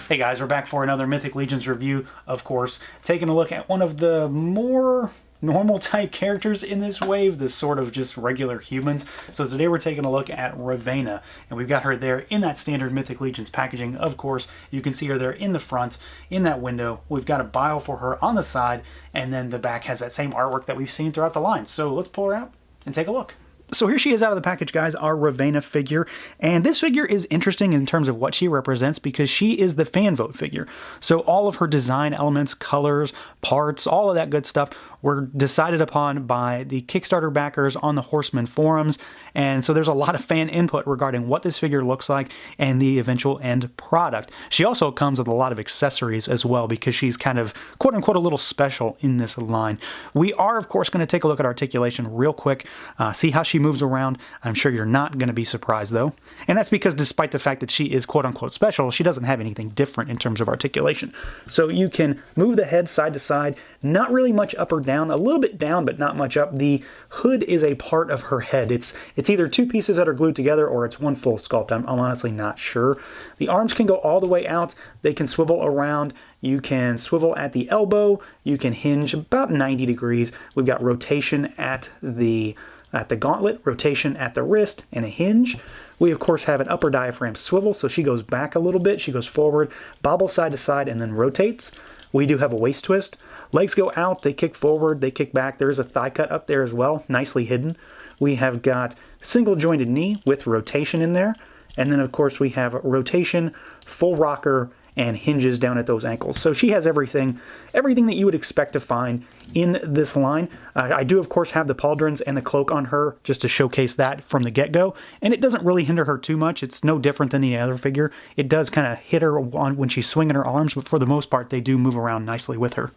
Hey guys, we're back for another Mythic Legions review, of course, taking a look at one of the more normal type characters in this wave, the sort of just regular humans. So today we're taking a look at Ravaena, and we've got her there in that standard Mythic Legions packaging, of course. You can see her there in the front, in that window. We've got a bile for her on the side, and then the back has that same artwork that we've seen throughout the line. So let's pull her out and take a look. So here she is out of the package, guys, our Ravaena figure. And this figure is interesting in terms of what she represents because she is the fan vote figure. So all of her design elements, colors, parts, all of that good stuff were decided upon by the Kickstarter backers on the Horsemen forums. And so there's a lot of fan input regarding what this figure looks like and the eventual end product. She also comes with a lot of accessories as well because she's kind of quote unquote a little special in this line. We are, of course, going to take a look at articulation real quick, see how she moves around. I'm sure you're not going to be surprised though. And that's because despite the fact that she is quote unquote special, she doesn't have anything different in terms of articulation. So you can move the head side to side, not really much up or down, a little bit down, but not much up. The hood is a part of her head. It's either two pieces that are glued together or it's one full sculpt. I'm honestly not sure. The arms can go all the way out. They can swivel around. You can swivel at the elbow. You can hinge about 90 degrees. We've got rotation at the gauntlet, rotation at the wrist, and a hinge. We, of course, have an upper diaphragm swivel, so she goes back a little bit. She goes forward, bobbles side to side, and then rotates. We do have a waist twist. Legs go out, they kick forward, they kick back. There is a thigh cut up there as well, nicely hidden. We have got single jointed knee with rotation in there. And then, of course, we have rotation, full rocker, and hinges down at those ankles. So she has everything that you would expect to find in this line. I do, of course, have the pauldrons and the cloak on her just to showcase that from the get-go, and it doesn't really hinder her too much. It's no different than the other figure. It does kind of hit her on when she's swinging her arms, but for the most part, they do move around nicely with her.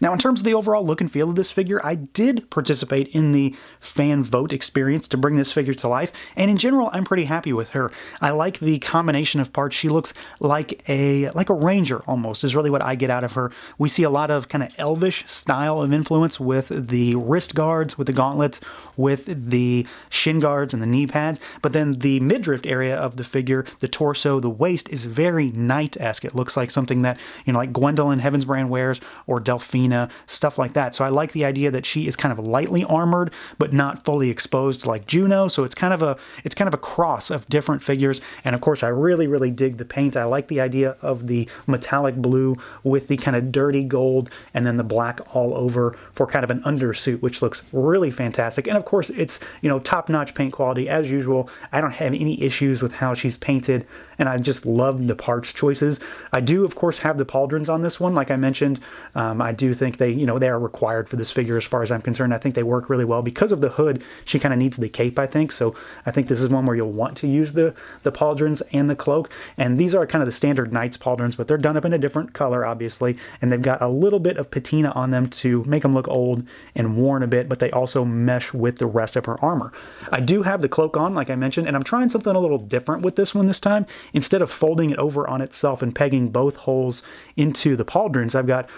Now, in terms of the overall look and feel of this figure, I did participate in the fan vote experience to bring this figure to life, and in general, I'm pretty happy with her. I like the combination of parts. She looks like a ranger almost, is really what I get out of her. We see a lot of kind of elvish style of influence with the wrist guards, with the gauntlets, with the shin guards and the knee pads, but then the midriff area of the figure, the torso, the waist is very knight-esque. It looks like something that, like Gwendolyn Heavensbrand wears or Delphine, stuff like that. So I like the idea that she is kind of lightly armored, but not fully exposed like Juno. So it's kind of a cross of different figures. And of course, I really dig the paint. I like the idea of the metallic blue with the kind of dirty gold and then the black all over for kind of an undersuit, which looks really fantastic. And of course, it's, top-notch paint quality as usual. I don't have any issues with how she's painted, and I just love the parts choices. I do, of course, have the pauldrons on this one. Like I mentioned, I do think they are required for this figure as far as I'm concerned. I think they work really well. Because of the hood, she kind of needs the cape, I think. So I think this is one where you'll want to use the pauldrons and the cloak. And these are kind of the standard Knights pauldrons, but they're done up in a different color, obviously. And they've got a little bit of patina on them to make them look old and worn a bit, but they also mesh with the rest of her armor. I do have the cloak on, like I mentioned, and I'm trying something a little different with this one this time. Instead of folding it over on itself and pegging both holes into the pauldrons, I've got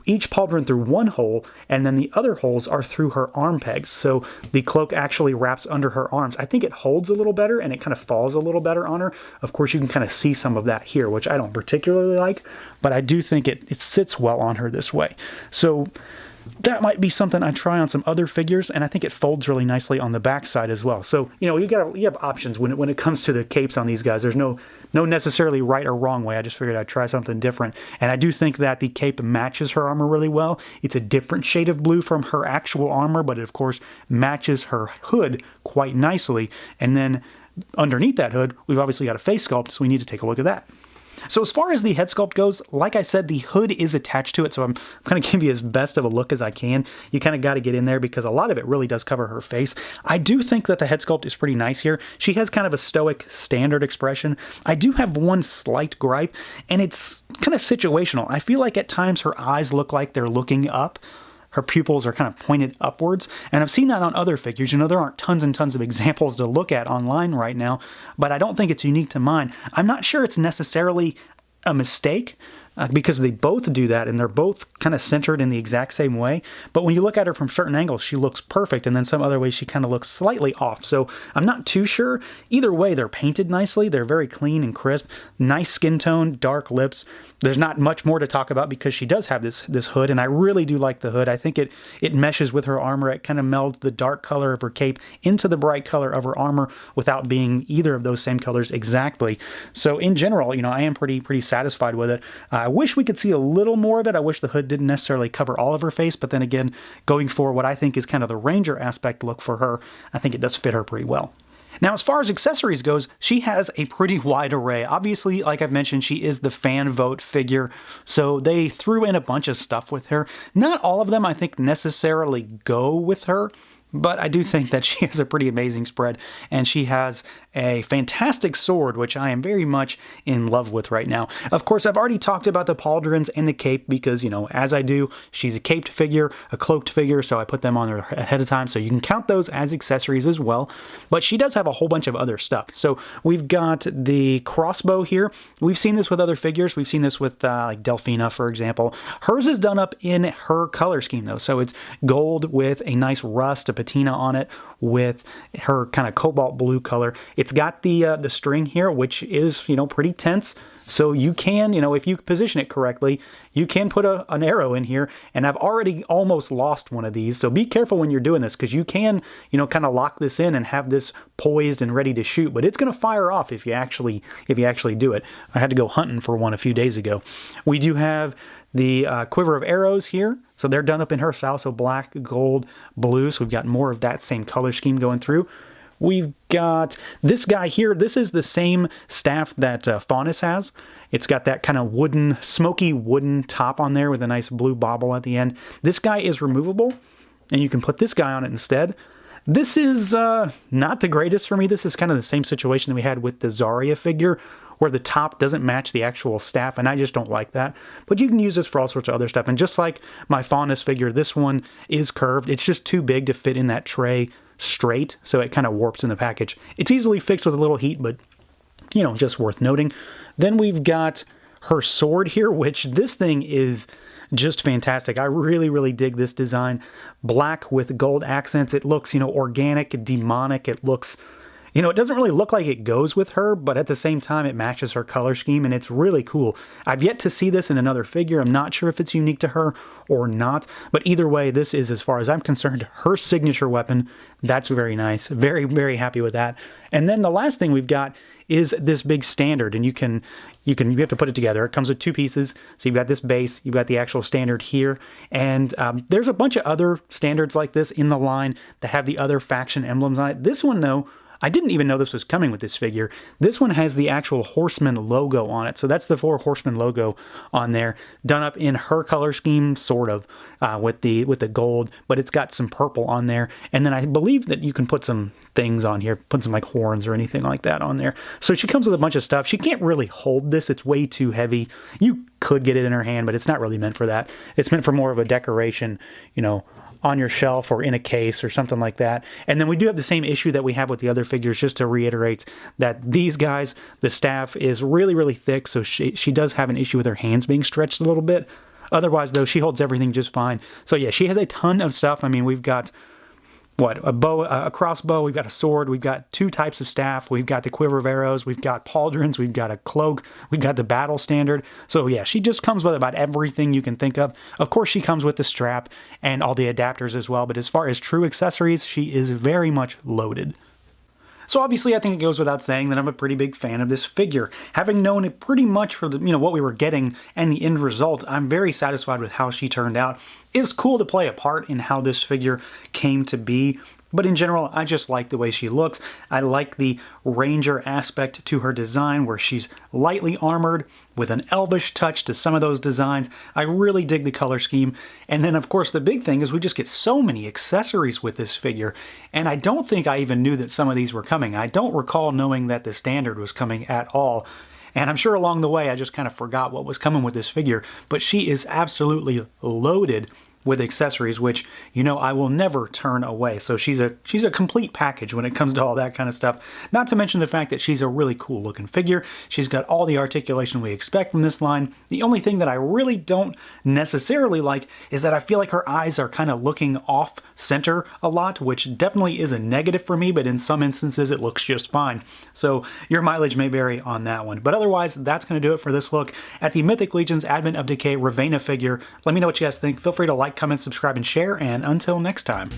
each pauldron through one hole, and then the other holes are through her arm pegs. So the cloak actually wraps under her arms. I think it holds a little better and it kind of falls a little better on her. Of course, you can kind of see some of that here, which I don't particularly like, but I do think it sits well on her this way. So that might be something I try on some other figures, and I think it folds really nicely on the back side as well. So, you have options when it comes to the capes on these guys. There's no necessarily right or wrong way. I just figured I'd try something different. And I do think that the cape matches her armor really well. It's a different shade of blue from her actual armor, but it, of course, matches her hood quite nicely. And then underneath that hood, we've obviously got a face sculpt, so we need to take a look at that. So as far as the head sculpt goes, like I said, the hood is attached to it, so I'm going to give you as best of a look as I can. You kind of got to get in there because a lot of it really does cover her face. I do think that the head sculpt is pretty nice here. She has kind of a stoic, standard expression. I do have one slight gripe, and it's kind of situational. I feel like at times her eyes look like they're looking up. Her pupils are kind of pointed upwards, and I've seen that on other figures. There aren't tons and tons of examples to look at online right now, but I don't think it's unique to mine. I'm not sure it's necessarily a mistake. because they both do that, and they're both kind of centered in the exact same way. But when you look at her from certain angles, she looks perfect, and then some other ways she kind of looks slightly off. So I'm not too sure. Either way, they're painted nicely. They're very clean and crisp. Nice skin tone, dark lips. There's not much more to talk about because she does have this hood, and I really do like the hood. I think it meshes with her armor. It kind of melds the dark color of her cape into the bright color of her armor without being either of those same colors exactly. So in general, I am pretty satisfied with it. I wish we could see a little more of it. I wish the hood didn't necessarily cover all of her face, but then again, going for what I think is kind of the Ranger aspect look for her, I think it does fit her pretty well. Now, as far as accessories goes, she has a pretty wide array. Obviously, like I've mentioned, she is the fan vote figure, so they threw in a bunch of stuff with her. Not all of them, I think, necessarily go with her, but I do think that she has a pretty amazing spread, and she has a fantastic sword, which I am very much in love with right now. Of course, I've already talked about the pauldrons and the cape because, as I do, she's a caped figure, a cloaked figure, so I put them on her ahead of time, so you can count those as accessories as well. But she does have a whole bunch of other stuff. So we've got the crossbow here. We've seen this with other figures. We've seen this with like Delphina, for example. Hers is done up in her color scheme, though, so it's gold with a nice rust, a patina on it, with her kind of cobalt blue color. It's got the string here, which is, pretty tense. So you can, if you position it correctly, you can put an arrow in here. And I've already almost lost one of these. So be careful when you're doing this, because you can, kind of lock this in and have this poised and ready to shoot. But it's going to fire off if you actually do it. I had to go hunting for one a few days ago. We do have the quiver of arrows here. So they're done up in her style, so black, gold, blue. So we've got more of that same color scheme going through. We've got this guy here. This is the same staff that Faunus has. It's got that kind of smoky wooden top on there with a nice blue bauble at the end. This guy is removable, and you can put this guy on it instead. This is not the greatest for me. This is kind of the same situation that we had with the Zarya figure, where the top doesn't match the actual staff, and I just don't like that. But you can use this for all sorts of other stuff. And just like my Faunus figure, this one is curved. It's just too big to fit in that tray straight, so it kind of warps in the package. It's easily fixed with a little heat, but, just worth noting. Then we've got her sword here, which this thing is just fantastic. I really, really dig this design. Black with gold accents. It looks, organic, demonic. It looks... it doesn't really look like it goes with her, but at the same time, it matches her color scheme, and it's really cool. I've yet to see this in another figure. I'm not sure if it's unique to her or not, but either way, this is, as far as I'm concerned, her signature weapon. That's very nice. Very, very happy with that. And then the last thing we've got is this big standard, and you have to put it together. It comes with two pieces. So you've got this base, you've got the actual standard here, and there's a bunch of other standards like this in the line that have the other faction emblems on it. This one, though, I didn't even know this was coming with this figure. This one has the actual Horsemen logo on it. So that's the 4 Horsemen logo on there, done up in her color scheme, sort of, with the gold, but it's got some purple on there. And then I believe that you can put some things on here, put some like horns or anything like that on there. So she comes with a bunch of stuff. She can't really hold this. It's way too heavy. You could get it in her hand, but it's not really meant for that. It's meant for more of a decoration, on your shelf or in a case or something like that. And then we do have the same issue that we have with the other figures, just to reiterate that these guys, the staff is really, really thick, so she does have an issue with her hands being stretched a little bit. Otherwise, though, she holds everything just fine. So yeah, she has a ton of stuff. I mean, we've got a bow, a crossbow, we've got a sword, we've got 2 types of staff, we've got the quiver of arrows, we've got pauldrons, we've got a cloak, we've got the battle standard. So yeah, she just comes with about everything you can think of. Of course, she comes with the strap and all the adapters as well, but as far as true accessories, she is very much loaded. So obviously, I think it goes without saying that I'm a pretty big fan of this figure. Having known it pretty much for what we were getting and the end result, I'm very satisfied with how she turned out. It's cool to play a part in how this figure came to be. But in general, I just like the way she looks. I like the Ranger aspect to her design, where she's lightly armored with an elvish touch to some of those designs. I really dig the color scheme. And then, of course, the big thing is we just get so many accessories with this figure. And I don't think I even knew that some of these were coming. I don't recall knowing that the standard was coming at all. And I'm sure along the way, I just kind of forgot what was coming with this figure. But she is absolutely loaded with accessories, which, you know, I will never turn away. So she's a complete package when it comes to all that kind of stuff. Not to mention the fact that she's a really cool looking figure. She's got all the articulation we expect from this line. The only thing that I really don't necessarily like is that I feel like her eyes are kind of looking off center a lot, which definitely is a negative for me, but in some instances it looks just fine. So your mileage may vary on that one. But otherwise, that's going to do it for this look at the Mythic Legions Advent of Decay Ravaena figure. Let me know what you guys think. Feel free to like, comment, subscribe, and share, and until next time.